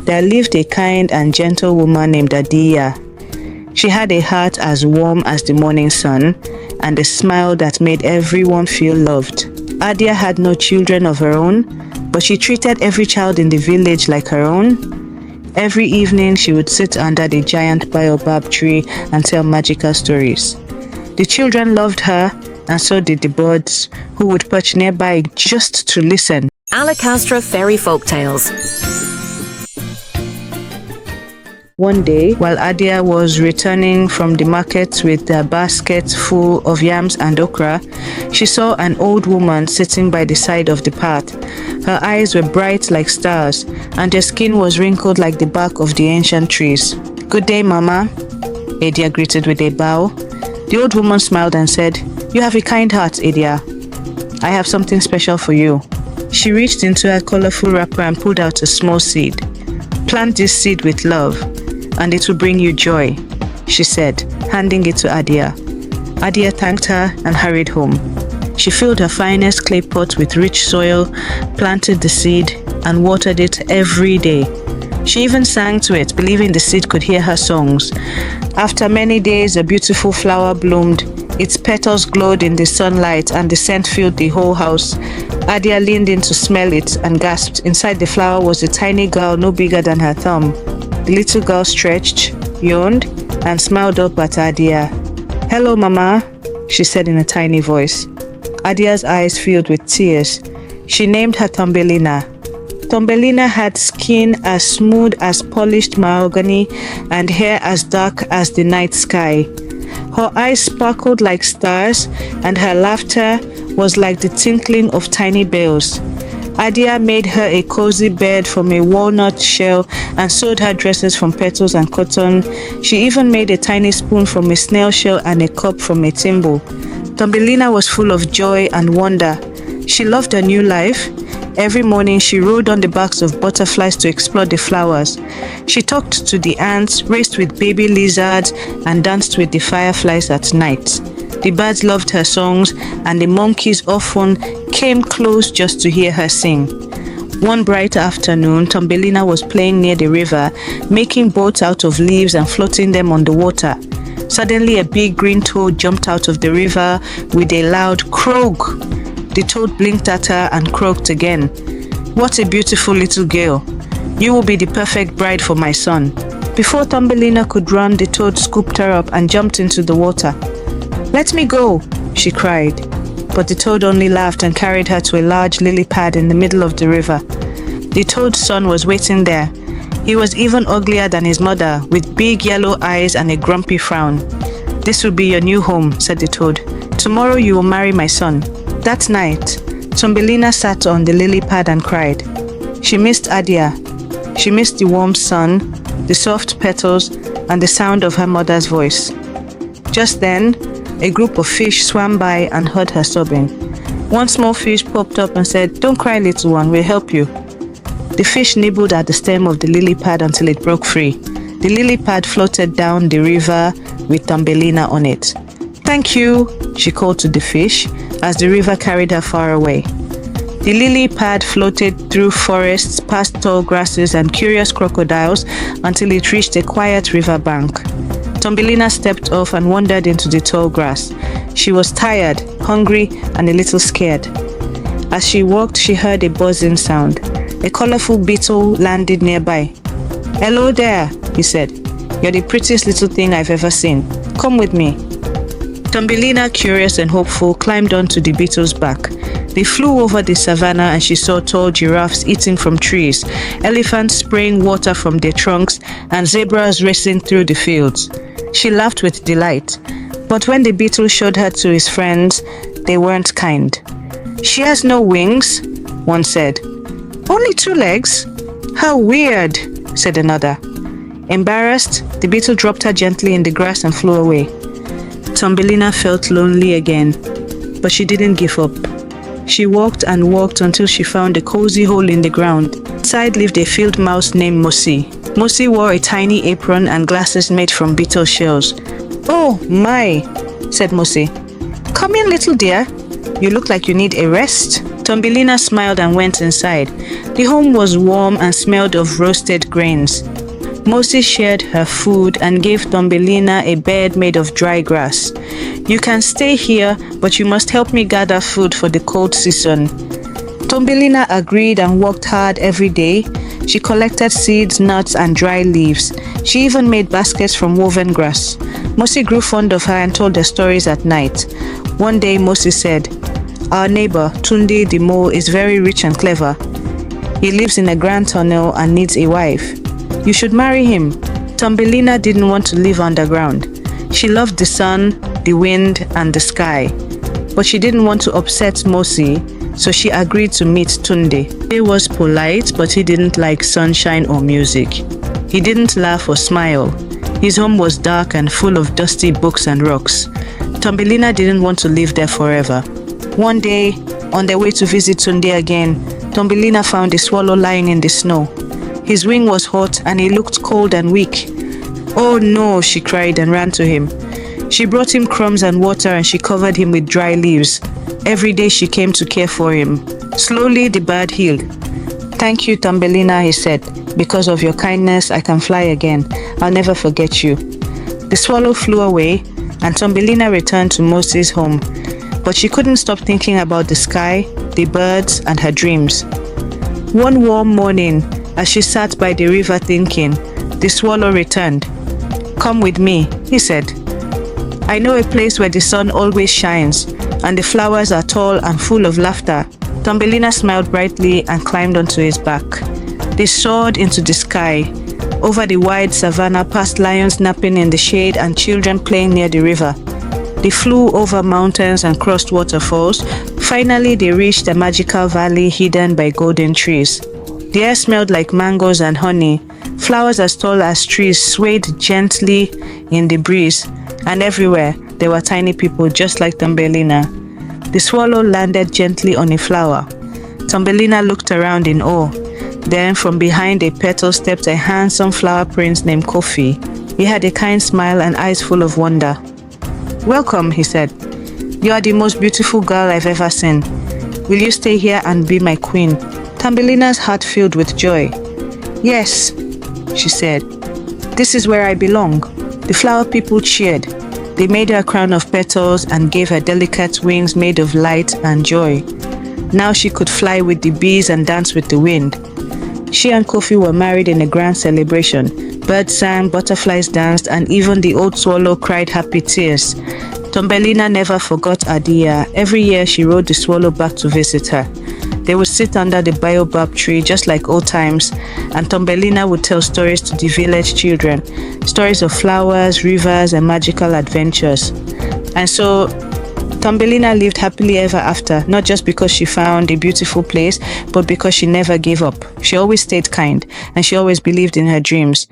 there lived a kind and gentle woman named Adia. She had a heart as warm as the morning sun and a smile that made everyone feel loved. Adia had no children of her own, but she treated every child in the village like her own. Every evening, she would sit under the giant baobab tree and tell magical stories. The children loved her, and so did the birds, who would perch nearby just to listen. Alakaztra Fairy Folktales. One day, while Adia was returning from the market with a basket full of yams and okra, she saw an old woman sitting by the side of the path. Her eyes were bright like stars, and her skin was wrinkled like the bark of the ancient trees. "Good day, Mama," Adia greeted with a bow. The old woman smiled and said, "You have a kind heart, Adia. I have something special for you." She reached into a colorful wrapper and pulled out a small seed. "Plant this seed with love, and it will bring you joy," she said, handing it to Adia. Adia thanked her and hurried home. She filled her finest clay pot with rich soil, planted the seed, and watered it every day. She even sang to it, believing the seed could hear her songs. After many days, a beautiful flower bloomed. Its petals glowed in the sunlight, and the scent filled the whole house. Adia leaned in to smell it and gasped. Inside the flower was a tiny girl no bigger than her thumb. The little girl stretched, yawned, and smiled up at Adia. "Hello, Mama," she said in a tiny voice. Adia's eyes filled with tears. She named her Tumbelina. Tumbelina had skin as smooth as polished mahogany and hair as dark as the night sky. Her eyes sparkled like stars, and her laughter was like the tinkling of tiny bells. Adia made her a cozy bed from a walnut shell and sewed her dresses from petals and cotton. She even made a tiny spoon from a snail shell and a cup from a thimble. Tumbelina was full of joy and wonder. She loved her new life. Every morning she rode on the backs of butterflies to explore the flowers. She talked to the ants, raced with baby lizards, and danced with the fireflies at night. The birds loved her songs, and the monkeys often came close just to hear her sing. One bright afternoon, Tumbelina was playing near the river, making boats out of leaves and floating them on the water. Suddenly, a big green toad jumped out of the river with a loud croak. The toad blinked at her and croaked again. "What a beautiful little girl. You will be the perfect bride for my son." Before Thumbelina could run, the toad scooped her up and jumped into the water. "Let me go," she cried. But the toad only laughed and carried her to a large lily pad in the middle of the river. The toad's son was waiting there. He was even uglier than his mother, with big yellow eyes and a grumpy frown. "This will be your new home," said the toad. "Tomorrow you will marry my son." That night, Tumbelina sat on the lily pad and cried. She missed Adia. She missed the warm sun, the soft petals, and the sound of her mother's voice. Just then, a group of fish swam by and heard her sobbing. One small fish popped up and said, "Don't cry, little one, we'll help you." The fish nibbled at the stem of the lily pad until it broke free. The lily pad floated down the river with Tumbelina on it. "Thank you," she called to the fish as the river carried her far away. The lily pad floated through forests, past tall grasses and curious crocodiles until it reached a quiet river bank. Tumbelina stepped off and wandered into the tall grass. She was tired, hungry, and a little scared. As she walked, she heard a buzzing sound. A colorful beetle landed nearby. "Hello there," he said. "You're the prettiest little thing I've ever seen. Come with me." Tumbelina, curious and hopeful, climbed onto the beetle's back. They flew over the savannah and she saw tall giraffes eating from trees, elephants spraying water from their trunks, and zebras racing through the fields. She laughed with delight. But when the beetle showed her to his friends, they weren't kind. "She has no wings," one said. "Only 2 legs? How weird," said another. Embarrassed, the beetle dropped her gently in the grass and flew away. Tumbelina felt lonely again, but she didn't give up. She walked and walked until she found a cozy hole in the ground. Inside lived a field mouse named Mosi. Mosi wore a tiny apron and glasses made from beetle shells. "Oh my," said Mosi. "Come in, little dear. You look like you need a rest." Tumbelina smiled and went inside. The home was warm and smelled of roasted grains. Moses shared her food and gave Thumbelina a bed made of dry grass. "You can stay here, but you must help me gather food for the cold season." Thumbelina agreed and worked hard every day. She collected seeds, nuts, and dry leaves. She even made baskets from woven grass. Moses grew fond of her and told her stories at night. One day, Moses said, "Our neighbor, Tunde the mole, is very rich and clever. He lives in a grand tunnel and needs a wife. You should marry him." Tumbelina didn't want to live underground. She loved the sun, the wind, and the sky. But she didn't want to upset Moses, so she agreed to meet Tunde. He was polite, but he didn't like sunshine or music. He didn't laugh or smile. His home was dark and full of dusty books and rocks. Tumbelina didn't want to live there forever. One day, on their way to visit Tunde again, Tumbelina found a swallow lying in the snow. His wing was hot and he looked cold and weak. "Oh no," she cried and ran to him. She brought him crumbs and water and she covered him with dry leaves. Every day she came to care for him. Slowly the bird healed. "Thank you, Tumbelina," he said. "Because of your kindness, I can fly again. I'll never forget you." The swallow flew away and Tumbelina returned to Moses' home. But she couldn't stop thinking about the sky, the birds, and her dreams. One warm morning, as she sat by the river thinking, the swallow returned. "Come with me," he said. "I know a place where the sun always shines, and the flowers are tall and full of laughter." Tumbelina smiled brightly and climbed onto his back. They soared into the sky, over the wide savanna past lions napping in the shade and children playing near the river. They flew over mountains and crossed waterfalls. Finally, they reached a magical valley hidden by golden trees. The air smelled like mangoes and honey. Flowers as tall as trees swayed gently in the breeze, and everywhere there were tiny people just like Tumbelina. The swallow landed gently on a flower. Tumbelina looked around in awe. Then from behind a petal stepped a handsome flower prince named Kofi. He had a kind smile and eyes full of wonder. "Welcome," he said. "You are the most beautiful girl I've ever seen. Will you stay here and be my queen?" Tumbelina's heart filled with joy. "Yes," she said. "This is where I belong." The flower people cheered. They made her a crown of petals and gave her delicate wings made of light and joy. Now she could fly with the bees and dance with the wind. She and Kofi were married in a grand celebration. Birds sang, butterflies danced, and even the old swallow cried happy tears. Tumbelina never forgot Adia. Every year she rode the swallow back to visit her. They would sit under the baobab tree just like old times, and Tumbelina would tell stories to the village children, stories of flowers, rivers, and magical adventures. And so Tumbelina lived happily ever after, not just because she found a beautiful place, but because she never gave up. She always stayed kind, and she always believed in her dreams.